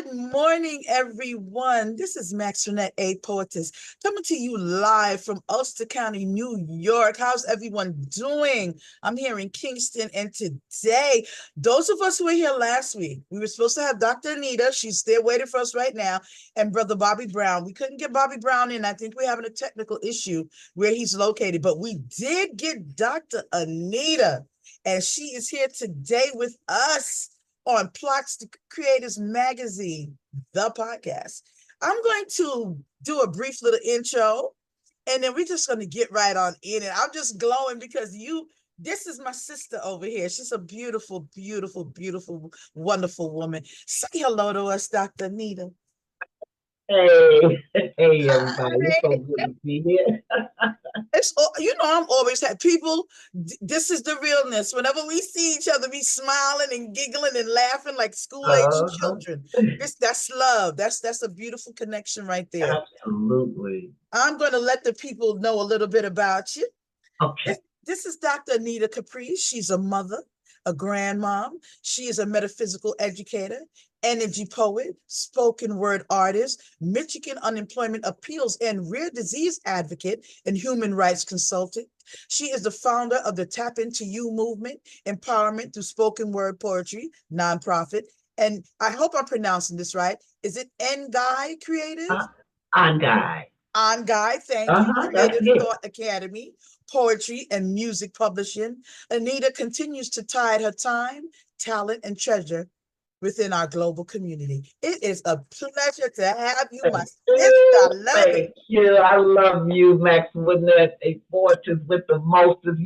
Good morning, everyone. This is Max Renette, a poetess, coming to you live from Ulster County, New York. How's everyone doing? I'm here in Kingston, and today, those of us who were here last week, we were supposed to have Dr. Anita. She's there waiting for us right now, and Brother Bobby Brown. We couldn't get Bobby Brown in. I think we're having a technical issue where he's located, but we did get Dr. Anita, and she is here today with us on Plots to Creators Magazine, the podcast. I'm going to do a brief little intro, and then we're just going to get right on in it. I'm just glowing because this is my sister over here. She's a beautiful, beautiful, beautiful, wonderful woman. Say hello to us, Dr. Anita. Hey, hey, everybody. It's so good to be here. I'm always had people. This is the realness. Whenever we see each other, we smiling and giggling and laughing like school-age Uh-huh. children. That's love. That's a beautiful connection right there. Absolutely. I'm going to let the people know a little bit about you. Okay. This is Dr. Anita Caprice. She's a mother, a grandmom. She is a metaphysical educator, energy poet, spoken word artist, Michigan unemployment appeals and rare disease advocate, and human rights consultant. She is the founder of the Tap Into You movement, empowerment through spoken word poetry, nonprofit. And I hope I'm pronouncing this right. Is it Guy Creative? Uh, I'm Guy. Guy, thank you. Uh-huh. That's Creative it. Thought Academy, poetry and music publishing. Anita continues to tide her time, talent, and treasure within our global community. It is a pleasure to have you, my Thank sister. I you. love it. Thank you. I love you, Max Winnett, a fortress with the mostest.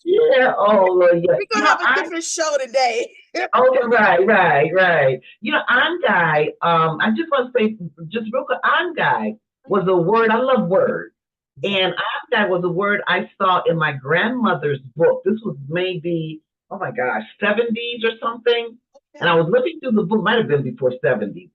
Yeah. Oh, Lord, yeah. We're gonna have a different show today. Okay, right. I'm Guy. I just want to say, just real quick, I'm Guy was a word. I love words. Yeah. And I'm Guy was a word I saw in my grandmother's book. This was maybe, oh my gosh, 70s or something. And I Okay. was looking through the book, might have been before 70s.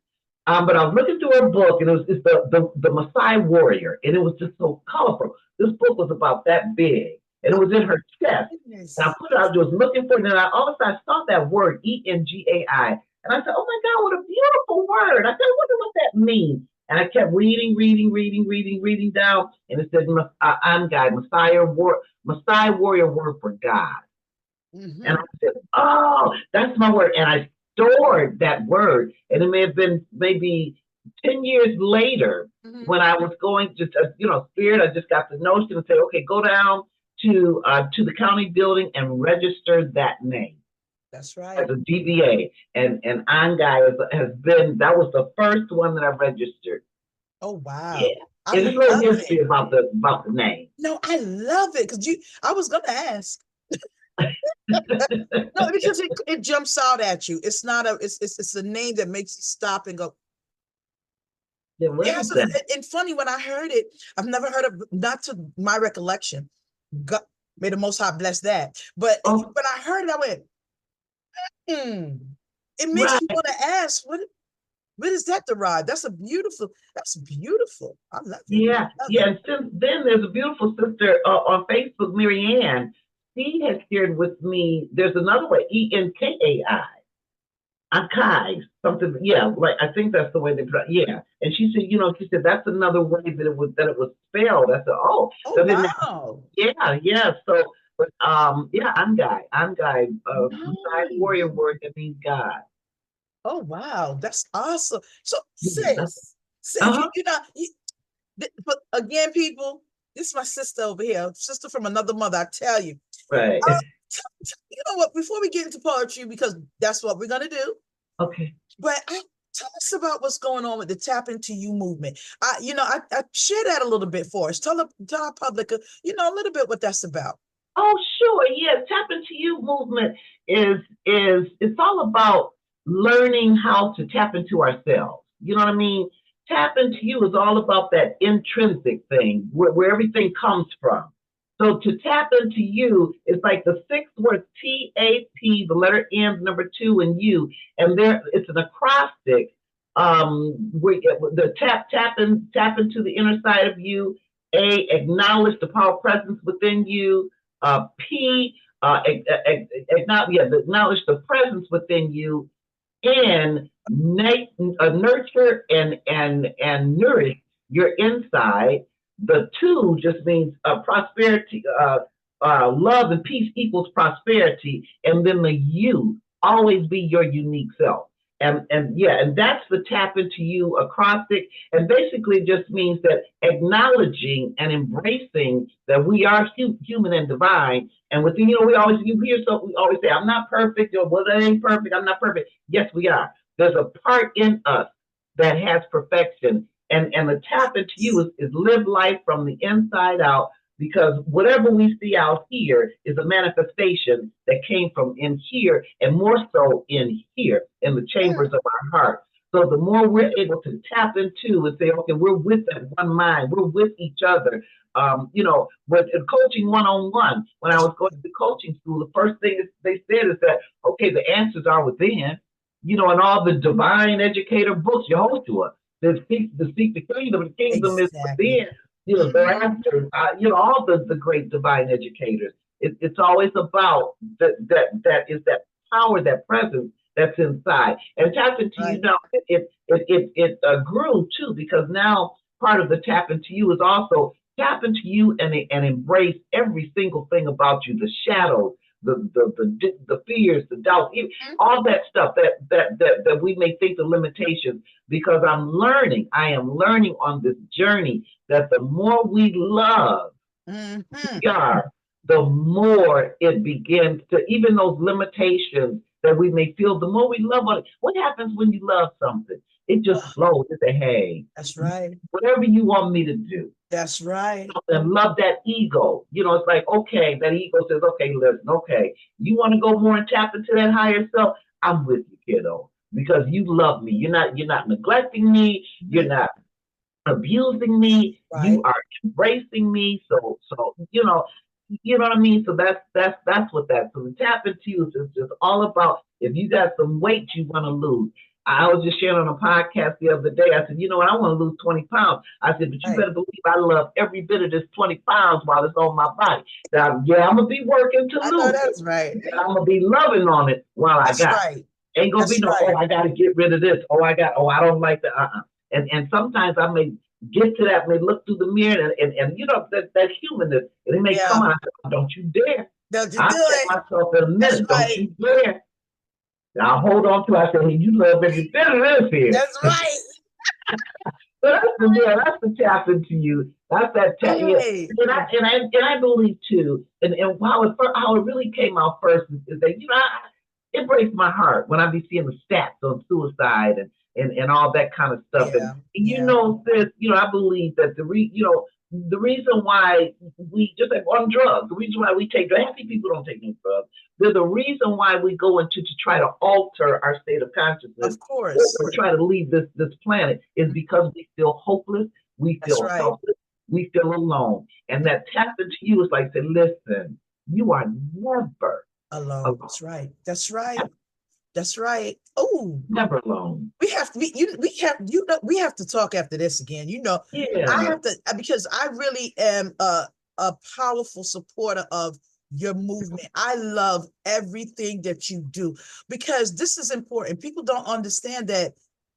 But I was looking through her book, and it's the Maasai warrior, and it was just so colorful. This book was about that big, and it Oh, was in her chest. And I goodness. put it out, I was looking for it, and all of a sudden I saw that word, Engai. And I said, oh my God, what a beautiful word. I said, I wonder what that means. And I kept reading down, and it said, I'm God, Messiah warrior word for God. And I Mm-hmm. said, oh, that's my word. And I stored that word. And it may have been maybe 10 years later Mm-hmm. when I was going to, Spirit, I just got the notion and say, okay, go down to the county building and register that name That's as right. a DBA. And Angai has been, that was the first one that I registered. Oh, wow. Yeah. I And there's a little love history it. about the name. No, I love it because I was gonna ask. No, because it jumps out at you. It's not it's a name that makes you stop and go. Then what It is has a that? and funny when I heard it, I've never heard of, not to my recollection. God, may the Most High bless that. But Oh, when I heard it, I went, hmm. It makes right. you want to ask, what is that derived? That's beautiful. I love it. Yeah, I love yeah. it. And since then, there's a beautiful sister on Facebook, Marianne. She has shared with me. There's another way, Enkai, Akai, something. Yeah, like I think that's the way they put it. Yeah, and she said that's another way that it was spelled. I said, oh, Oh, so then, wow. yeah. So, but yeah, I'm guy. Side warrior Nice. word that means God. Oh, wow. That's awesome. So, Yeah. sis, Uh-huh. but again, people, this is my sister over here, sister from another mother, I tell you. Right. You know what? Before we get into poetry, because that's what we're going to do, Okay. but tell us about what's going on with the Tap Into You movement. I share that a little bit for us. Tell our public, a little bit what that's about. Oh, sure. Yeah. Tap into you movement is it's all about learning how to tap into ourselves. You know what I mean? Tap into you is all about that intrinsic thing where everything comes from. So to tap into you is like the six words TAP, the letter M, number two, and you, and there it's an acrostic. The tap into the inner side of you. A, acknowledge the power presence within you. P, acknowledge the presence within you. and nurture and nourish your inside. The two just means prosperity, love and peace equals prosperity, and then the you always be your unique self. And yeah, and that's the tap into you acrostic. And basically it just means that acknowledging and embracing that we are human and divine. And within, we always, you hear, so we always say, I'm not perfect, or well, that ain't perfect, I'm not perfect. Yes, we are. There's a part in us that has perfection. And the tap into you is live life from the inside out, because whatever we see out here is a manifestation that came from in here, and more so in here, in the chambers of our heart. So the more we're able to tap into and say, okay, we're with that one mind, we're with each other. With coaching one-on-one, when I was going to coaching school, the first thing they said is that, okay, the answers are within, and all the divine educator books you hold to us. The kingdom is within. Thereafter, all the great divine educators. It's always about that is that power, that presence that's inside. And tap into you now, it grew too, because now part of the tap into you is also tap into you and embrace every single thing about you, the shadows, the fears, the doubts, all that stuff that we may think the limitations, because I am learning on this journey that the more we love God, the more it begins to, even those limitations that we may feel, the more we love on it. What happens when you love something? It just flows. It say, hey, that's right. Whatever you want me to do. That's right. And love that ego. It's like, okay, that ego says, okay, listen, okay, you want to go more and tap into that higher self? I'm with you, kiddo, because you love me. You're not neglecting me. You're not abusing me. Right. You are embracing me. So you know what I mean. So that's what that. So the tap into you is just all about. If you got some weight you want to lose. I was just sharing on a podcast the other day. I said, what, I want to lose 20 pounds. I said, but you better believe I love every bit of this 20 pounds while it's on my body. Now, yeah, I'm going to be working to lose. Know that's right. I'm going to be loving on it while I got it. Ain't going to be no, oh, I got to get rid of this. I don't like that. And sometimes I may get to that, may look through the mirror and that humanness, and it may come out, don't you dare. Don't you I'll do it. myself in a minute. Don't you dare. I'll hold on to it. I said, hey, you love every bit of this here. That's right. So that's the tap into you. That's that tap. Hey. And I believe too, and how it really came out first is that, it breaks my heart when I be seeing the stats on suicide and all that kind of stuff. Yeah. And sis, I believe that the reason why we, just like on drugs, the reason why we take drugs, happy people don't take any drugs. They're the reason why we go into to try to alter our state of consciousness. Of course. Or try to leave this planet is because we feel hopeless, we feel helpless, we feel alone. And that tap into you is like, say, listen, you are never alone. That's right. That's right. That's right. Oh, never alone. We have to talk after this again. Yeah. I have to, because I really am a powerful supporter of your movement. I love everything that you do, because this is important. People don't understand that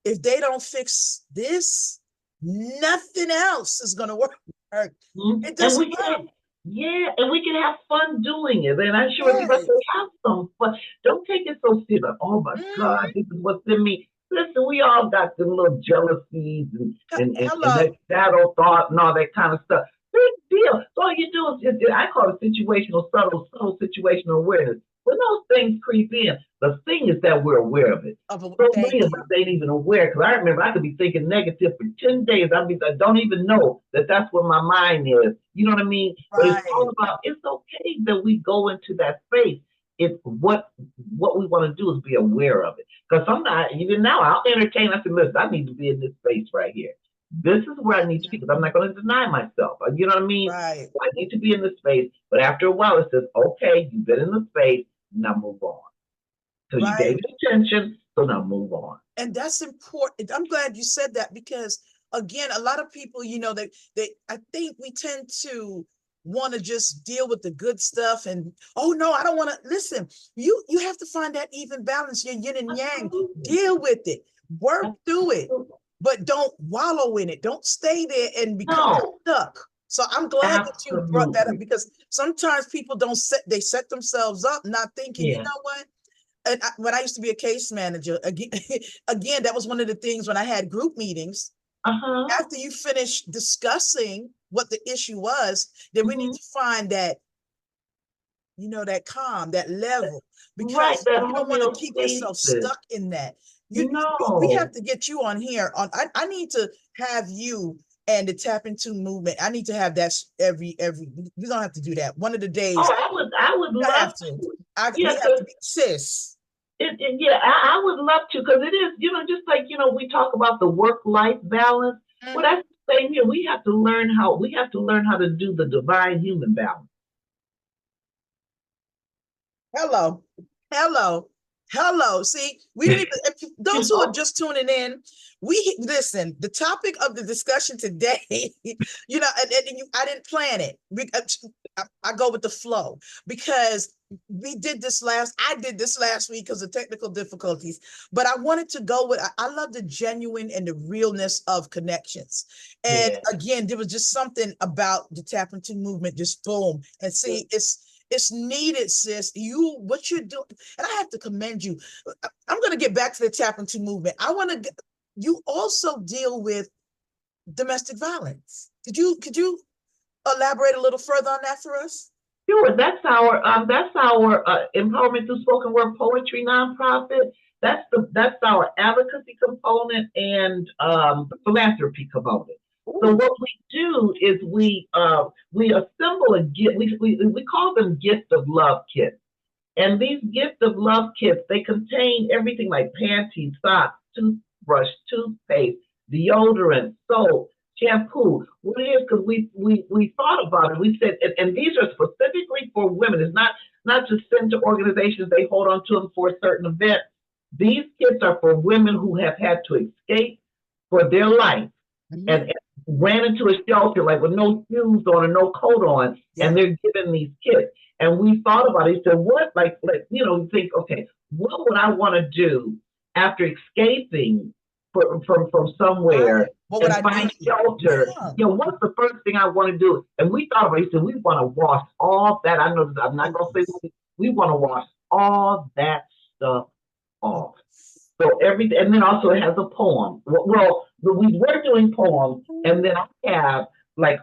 if they don't fix this, nothing else is going to work. It doesn't work. Yeah, and we can have fun doing it. And I'm sure everybody say, have some fun. Don't take it so serious. Oh my God, this is what's in me. Listen, we all got the little jealousies and that shadow thought and all that kind of stuff. Big deal. So all you do is, I call it situational, subtle situational awareness. When those things creep in, the thing is that we're aware of it. So many of us ain't even aware, because I remember I could be thinking negative for 10 days. I don't even know that that's where my mind is. You know what I mean? Right. But it's all about, it's okay that we go into that space. It's what we want to do is be aware of it. Because sometimes, even now, I'll entertain. I say, listen, I need to be in this space right here. This is where I need to be, because I'm not going to deny myself. You know what I mean? Right. So I need to be in this space. But after a while, it says, okay, you've been in the space. Now move on. So you gave it attention, so now move on. And that's important. I'm glad you said that, because again, a lot of people, I think we tend to want to just deal with the good stuff and, oh no, I don't want to listen. You have to find that even balance, your yin and yang. Absolutely. Deal with it, work through it, Absolutely. but don't wallow in it. Don't stay there and become No, stuck. So I'm glad that you brought that up, absolutely. because sometimes people don't set themselves up not thinking, you Yeah. know what? And when I used to be a case manager, again, again, that was one of the things when I had group meetings. Uh-huh. After you finish discussing what the issue was, then we need Hmm. to find that, that calm, that level, Right, because that you don't want to keep yourself homeostasis. stuck in that. We have No. to get you on here. I need to have you and the tap into movement. I need to have that every. We don't have to do that. One of the days Oh, I would you love have to. to. We Yeah, have to because be sis. yeah, I would love to because it is, just like, we talk about the work-life balance. Well, Mhm. that's the same here. We have to learn how to do the divine human balance. Hello, hello, hello. See, we didn't even, if You those who are know? just tuning in, we listen, the topic of the discussion today, I didn't plan it. I go with the flow, because I did this last week because of technical difficulties, but I wanted to go with, I love the genuine and the realness of connections. And Yeah. again, there was just something about the tap into movement, just boom. And see, it's needed, sis. What you're doing, and I have to commend you. I'm going to get back to the tap into movement. You also deal with domestic violence. Could you elaborate a little further on that for us? Sure, that's our empowerment through spoken word poetry nonprofit. That's our advocacy component and philanthropy component. So Ooh, what we do is we assemble a gift. We call them gift of love kits. And these gift of love kits, they contain everything like panties, socks, toothbrush, toothpaste, deodorant, soap, shampoo. What it is, because we thought about it. We said, and these are specifically for women. It's not just sent to organizations. They hold on to them for a certain event. These kits are for women who have had to escape for their life mhm. and ran into a shelter like with no shoes on and no coat on, Yeah. and they're given these kits. And we thought about it. He said, what, think, okay, what would I want to do after escaping from Right. somewhere What would and I find need? shelter? Yeah. What's the first thing I want to do? And we thought about it. He said, we want to wash all that. I know I'm not Oh, going to say yes. we want to wash all that stuff Oh, off. So everything, and then also it has a poem. Well, we were doing poems, and then I have like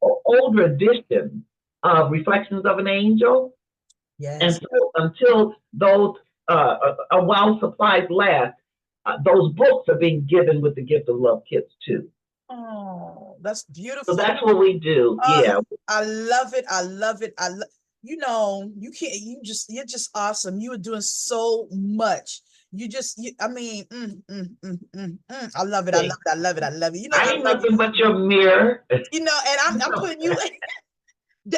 older editions of Reflections of an Angel, and yes. so until those while supplies last, those books are being given with the gift of love kits too. Oh, that's So beautiful. that's what we do. Yeah, I love it. I love it. You're just awesome. You are doing so much. I mean, I love it. I love thanks. it. I love it. I love it. I ain't nothing but your mirror. And I'm putting you,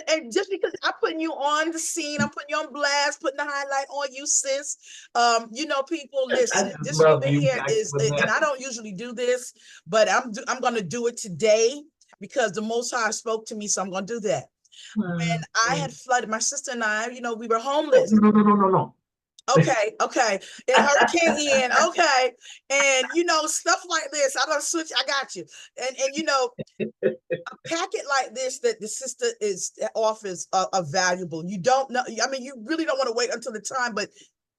and just because I'm putting you on the scene, I'm putting you on blast, putting the highlight on you, sis. People, I listen, just this love right you here back is, for and that. I don't usually do this, but I'm going to do it today because the Most High spoke to me, so I'm going to do that. When I had Thanks. flooded, my sister and I, we were No, homeless. no, no, no, no, Okay. And Hurricane Ian, okay. And stuff like this. I don't switch, I got you. And a packet like this that the sister is offers are valuable. You don't know, I mean, you really don't want to wait until the time, but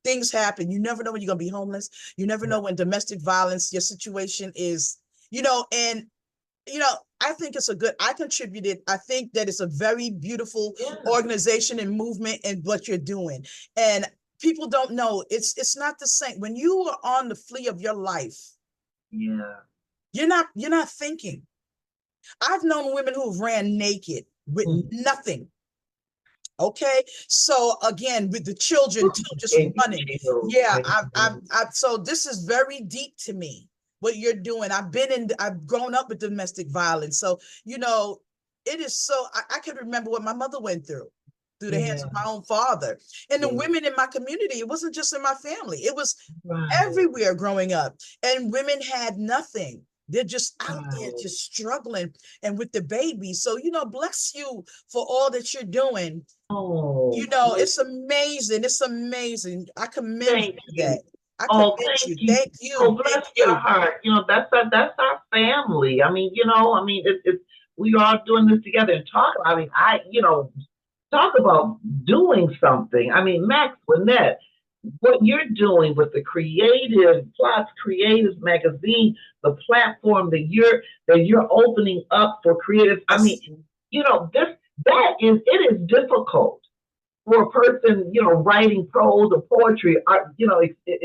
things happen. You never know when you're gonna be homeless. You never no. know when domestic violence, your situation is, and I think I contributed. I think that it's a very beautiful Yeah, organization and movement and what you're doing. And people don't know it's not the same. When you are on the flee of your life, yeah. you're not thinking. I've known women who've ran naked with Mm. nothing. Okay. So again, with the children too, just Baby running. chills. Yeah. I know. So this is very deep to me, what you're doing. I've grown up with domestic violence. So, it is I can remember what my mother went through the hands Yeah, of my own father. And the yeah. women in my community, it wasn't just in my family, it was Right. everywhere growing up. And women had nothing. They're just out there, Wow. just struggling and with the baby. So, bless you for all that you're doing. Oh, It's amazing. It's amazing. I commend you thank for you. that. I Oh, commend thank you. you. Thank Oh, you. Thank bless your you. heart. That's our family. I mean, it's we are all doing this together and talk. I mean, talk about doing something. I mean, Max Winnett, what you're doing with the Creative Plots Creatives magazine, the platform that you're opening up for creatives. I mean, Yes. this that is it is difficult for a person, writing prose or poetry,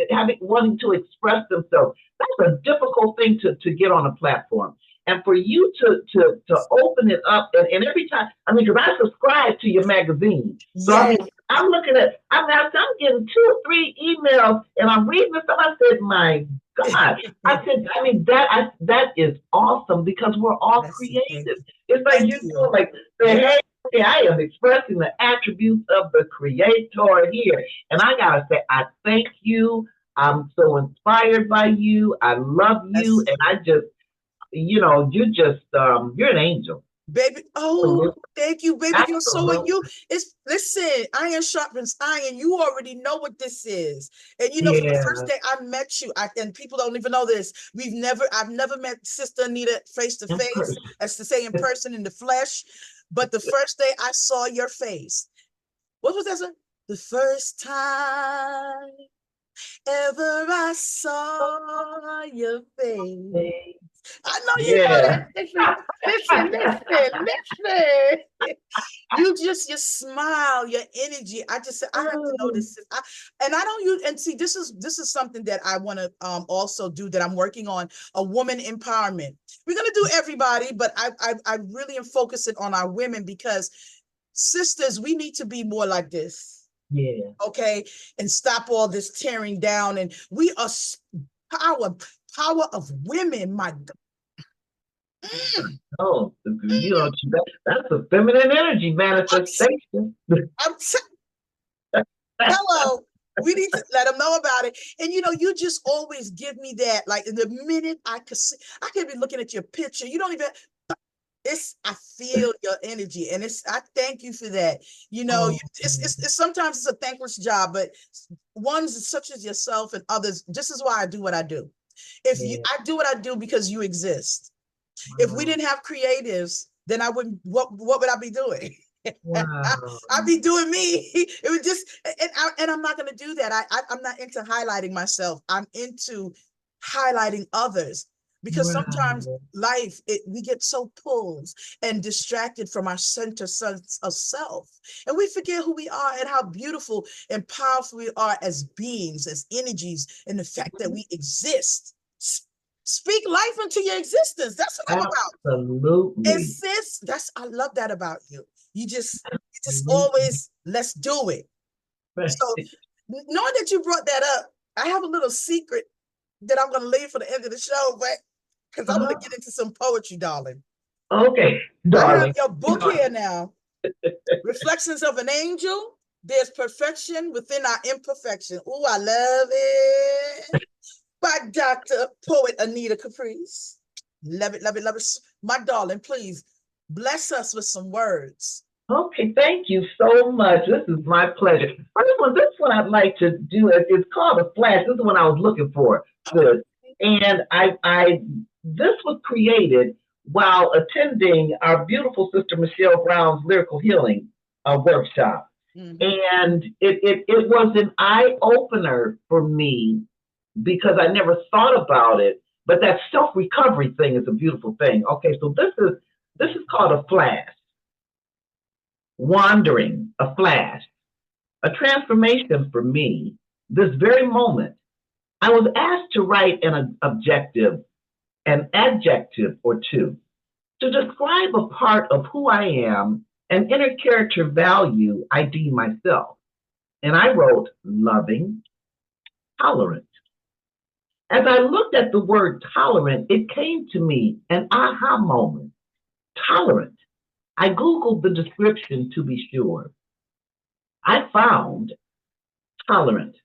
having wanting to express themselves. That's a difficult thing to get on a platform. And for you to open it up, and every time, I mean, because I subscribe to your magazine, so I Yes. mean, I'm looking at, I'm getting 2 or 3 emails, and I'm reading this, and I said, my God, I said, I mean, that is awesome because we're all Bless you. Thank creative. you. It's like Thank you're you. doing like, say, Yeah. hey, okay, I am expressing the attributes of the creator here. And I gotta say, I thank you. I'm so inspired by you. I love you. Yes. And I just, you're an angel. Baby, oh, thank you, baby girl. So are Absolutely. you. It's Listen, iron sharpens iron. You already know what this is. And from the first Yeah. day I met you, and people don't even know this. I've never met Sister Anita face to In face, person. as to say in person in the flesh. But the first day I saw your face, what was that song? The first time ever I saw your face. I know you know that. Yeah. Listen. Your smile, your energy. I just said I have to know this. And I don't use and see this is something that I want to also do that I'm working on, a woman empowerment. We're gonna do everybody, but I really am focusing on our women because sisters, we need to be more like this. Yeah. Okay, and stop all this tearing down. And we are power of women. My God. Oh, that's a feminine energy I'm, manifestation. I'm hello. We need to let them know about it. And you just always give me that. Like in the minute I could see, I could be looking at your picture. You don't even. I feel your energy, and I thank you for that. Oh, It's sometimes it's a thankless job, but ones such as yourself and others. This is why I do what I do. yeah. I do what I do because you exist. If we Wow. didn't have creatives, then I wouldn't. What would I be doing? Wow. I'd be doing me. It would just, and I'm not going to do that. I'm not into highlighting myself. I'm into highlighting others because sometimes Wow. we get so pulled and distracted from our center sense of self, and we forget who we are and how beautiful and powerful we are as beings, as energies, and the fact that we exist. Speak life into your existence. That's what I'm about. And Absolutely. sis, I love that about you. You just Absolutely. always, let's do it. Right. So knowing that you brought that up, I have a little secret that I'm gonna leave for the end of the show, but because I want to Uh-huh. get into some poetry, darling. Okay, I have darling. your You book know, here now. Reflections of an Angel. There's perfection within our imperfection. Oh, I love it. By Dr. Poet Anita Caprice. Love it, love it, love it. My darling, please bless us with some words. okay, thank you so much. This is my pleasure. This one I'd like to do. It's called a flash. This is what I was looking for. Good. And this was created while attending our beautiful sister Michelle Brown's lyrical healing workshop. Mm-hmm. And it was an eye opener for me because I never thought about it. But that self recovery thing is a beautiful thing. Okay, so this is called a flash, wandering, a flash, a transformation for me. This very moment, I was asked to write an adjective or two to describe a part of who I am, an inner character value I deem myself. And I wrote loving, tolerant. As I looked at the word tolerant, it came to me an aha moment. Tolerant. I Googled the description to be sure. I found tolerant,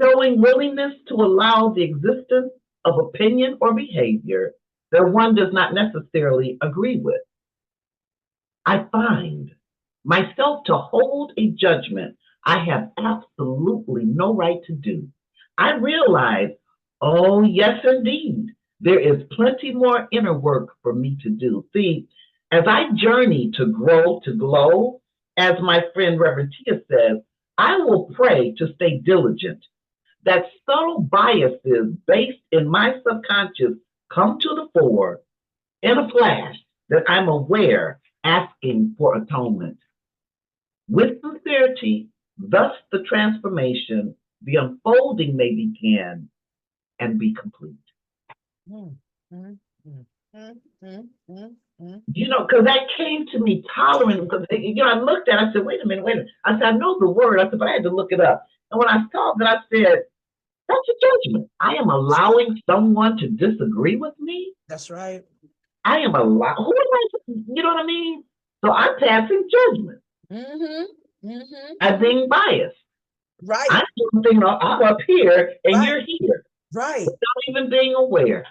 showing willingness to allow the existence of opinion or behavior that one does not necessarily agree with. I find myself to hold a judgment I have absolutely no right to do. I realize, oh, yes, indeed, there is plenty more inner work for me to do. See, as I journey to grow, to glow, as my friend Reverend Tia says, I will pray to stay diligent, that subtle biases based in my subconscious come to the fore in a flash, that I'm aware, asking for atonement. With sincerity, thus the transformation, the unfolding may begin and be complete. Mm, mm, mm, mm, mm, mm, mm. Because that came to me tolerant. Because I looked at it, I said, wait a minute, wait a minute. I said, I know the word. I said, but I had to look it up. And when I saw that, I said, that's a judgment. I am allowing someone to disagree with me. That's right. I am allowed. Who am I? You know what I mean? So I'm passing judgment. Mm-hmm. Mm-hmm. I'm being biased. Right. I'm thinking I'm up here and Right. you're here Right. without even being aware.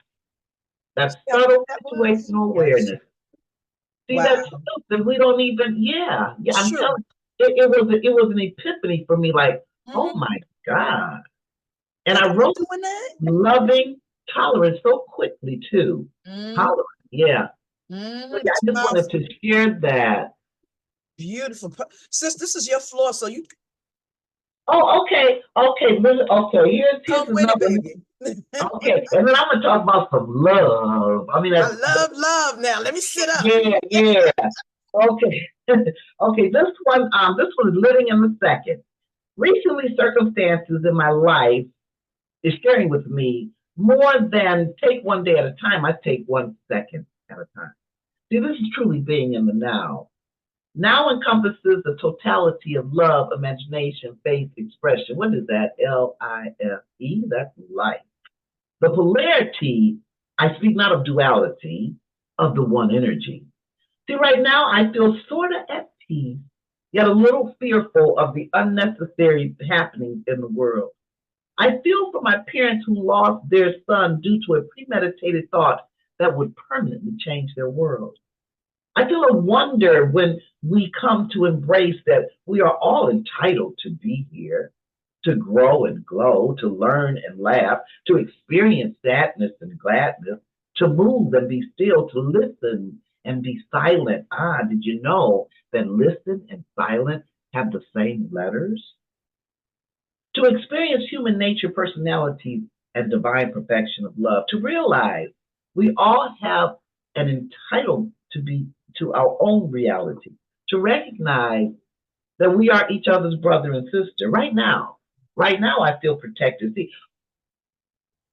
That's Yeah, what subtle that was. situational Yes. awareness. See, Wow. that's something we don't even. Yeah. It's I'm true. telling you, it was an epiphany for me. Like, oh Mm-hmm. my God! And Like, I are we wrote doing that? loving tolerance so quickly too. Mm-hmm. Tolerance, yeah. So Mm-hmm. yeah, That's I just wanted powerful. to share that. Beautiful. Sis, this is your floor, so you Oh, okay. Okay, here's come with it, another. baby. Okay, and then I'm gonna talk about some love. I mean, I love love now. Let me sit up. yeah. Okay, okay. This one is living in the second. Recently, circumstances in my life is sharing with me more than take one day at a time. I take 1 second at a time. See, this is truly being in the now. Now encompasses the totality of love, imagination, faith, expression. What is that? LIFE. That's life. The polarity, I speak not of duality, of the one energy. See, right now I feel sort of at peace, yet a little fearful of the unnecessary happenings in the world. I feel for my parents who lost their son due to a premeditated thought that would permanently change their world. I feel a wonder when we come to embrace that we are all entitled to be here, to grow and glow, to learn and laugh, to experience sadness and gladness, to move and be still, to listen and be silent. Ah, did you know that listen and silent have the same letters? To experience human nature, personality, and divine perfection of love, to realize we all have an entitlement to be to our own reality, to recognize that we are each other's brother and sister. Right now, I feel protected. See,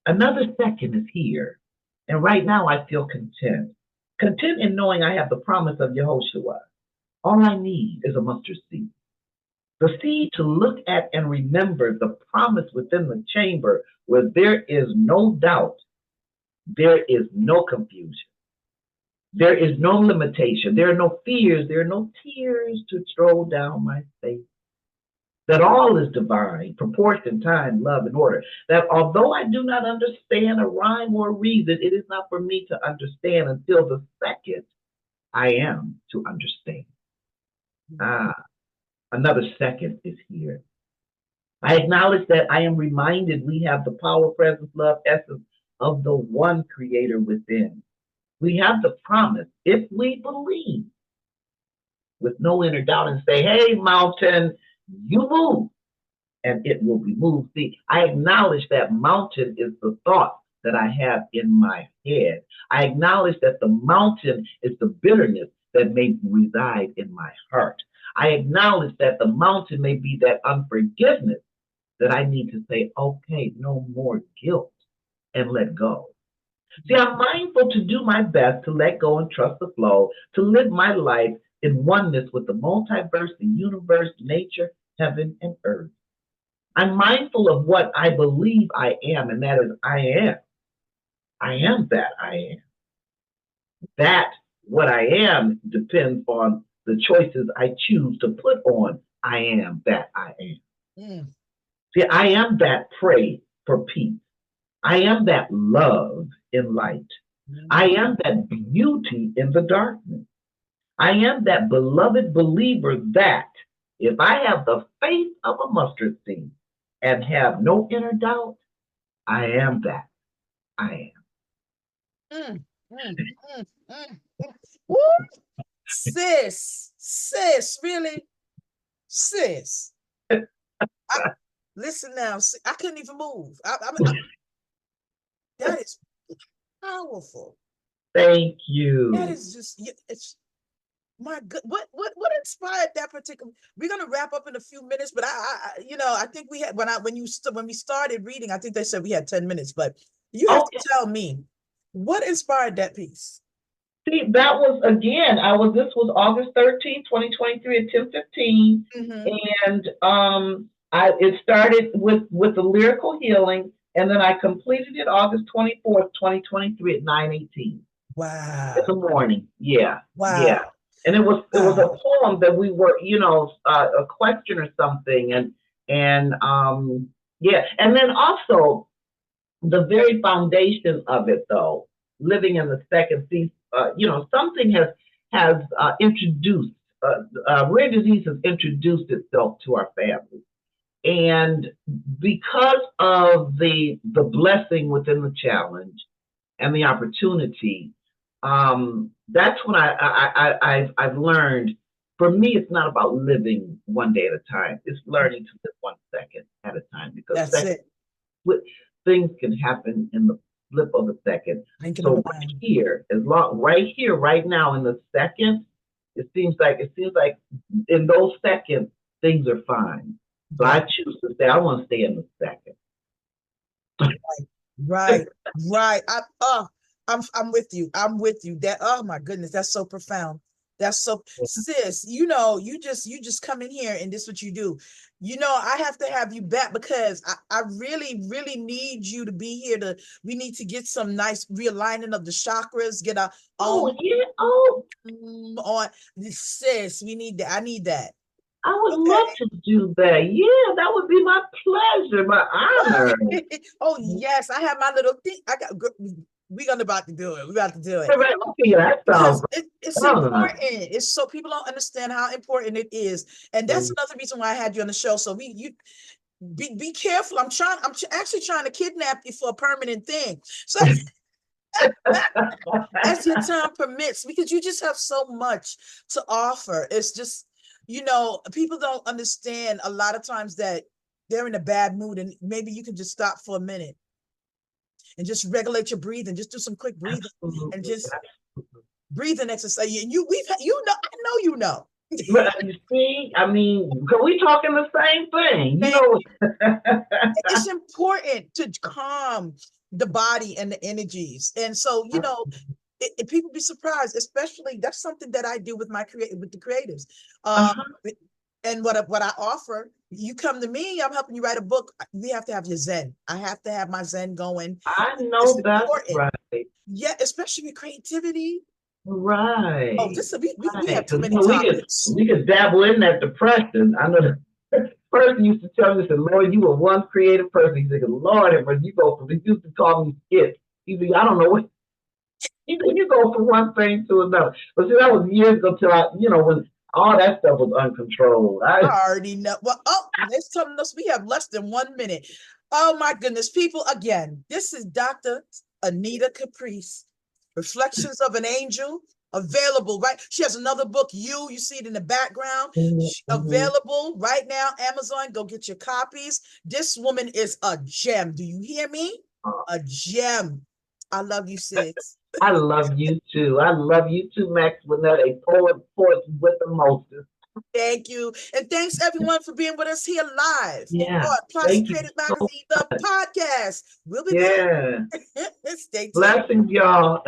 another second is here, and right now I feel content. Content in knowing I have the promise of Yehoshua. All I need is a mustard seed. The seed to look at and remember the promise within the chamber where there is no doubt, there is no confusion, there is no limitation, there are no fears, there are no tears to stroll down my face. That all is divine, proportion, time, love, and order. That although I do not understand a rhyme or reason, it is not for me to understand until the second I am to understand. Ah, another second is here. I acknowledge that I am reminded we have the power, presence, love, essence of the one creator within. We have the promise, if we believe with no inner doubt and say, hey, mountain, you move and it will be moved. See, I acknowledge that mountain is the thought that I have in my head. I acknowledge that the mountain is the bitterness that may reside in my heart. I acknowledge that the mountain may be that unforgiveness that I need to say, okay, no more guilt and let go. See, I'm mindful to do my best to let go and trust the flow, to live my life in oneness with the multiverse, the universe, nature, heaven, and earth. I'm mindful of what I believe I am, and that is I am. I am that I am. That what I am depends on the choices I choose to put on I am that I am. Mm. See, I am that pray for peace. I am that love in light. I am that beauty in the darkness. I am that beloved believer that if I have the faith of a mustard seed and have no inner doubt, I am that. I Mm, mm, mm, mm, mm. Woo! Sis, really? Sis. I, listen now, I couldn't even move. am. That is powerful. Thank That you. is just, it's my good. What inspired that particular? We're gonna wrap up in a few minutes, but I think we had when we started reading, I think they said we had 10 minutes, but you have to Okay. tell me what inspired that piece. See, that was again, this was August 13th, 2023 at 10:15. Mm-hmm. And it started with the lyrical healing, and then I completed it August 24th, 2023 at 9:18 in Wow. the morning. Yeah, yeah. Wow. And it was a Wow. poem that we were, a question or something, and yeah, and then also the very foundation of it, though, living in the second season, something has introduced rare disease has introduced itself to our family, and because of the blessing within the challenge and the opportunity, that's when I've learned. For me, it's not about living one day at a time. It's learning to live 1 second at a time, because That's it. things can happen in the flip of a second. Thinking of So a right dime. here, right here, right now, in the second, it seems like in those seconds things are fine. So I Right. choose to say I want to stay in the second. Right. Right. I'm with you. I'm with you. That, oh my goodness, that's so profound. That's so, sis, you just come in here and this is what you do. I have to have you back because I really, really need you to be here we need to get some nice realigning of the chakras, get our Oh yeah. Oh, on sis. We need that. I need that. I would love Okay. to do that. Yeah, that would be my pleasure, my honor. Oh yes, I have my little thing. We're gonna about to do it. We're about to do it. All right, okay, that sounds Because it's fun. important. It's so people don't understand how important it is, and that's another reason why I had you on the show. So you be careful. Actually trying to kidnap you for a permanent thing. So as your time permits, because you just have so much to offer. It's just people don't understand a lot of times that they're in a bad mood, and maybe you can just stop for a minute and just regulate your breathing. Just do some quick breathing and Absolutely. just breathing exercise. And I know you know. But you see, I mean, 'cause we talking the same thing, you know. It's important to calm the body and the energies. And so, people be surprised, especially that's something that I do with with the creatives. Uh-huh. And what I offer, you come to me, I'm helping you write a book. We have to have your Zen. I have to have my Zen going. I It's know that's important. right. Yeah, especially with creativity. Oh, Right. we Right. have too Because many we could topics. we could dabble in that depression. I know the person used to tell me, said, Lord, you were one creative person. He said, Lord, you go from, he used to call me skits. He said, I don't know what, you go from one thing to another. But see, that was years ago till when all that stuff was uncontrolled. I already know. Well, it's telling us we have less than 1 minute. Oh my goodness, people! Again, this is Dr. Anita Caprice, Reflections of an Angel. Available, right? She has another book. You see it in the background. Mhm. Available right now. Amazon. Go get your copies. This woman is a gem. Do you hear me? A gem. I love you, sis. I love you too. I love you too, Max Winnett, a poet with the mostest. Thank you. And thanks everyone for being with us here live Yeah. on Plastic Thank you Creative so Magazine, the much. podcast. We'll be Yeah. back. Stay tuned. Blessings, y'all.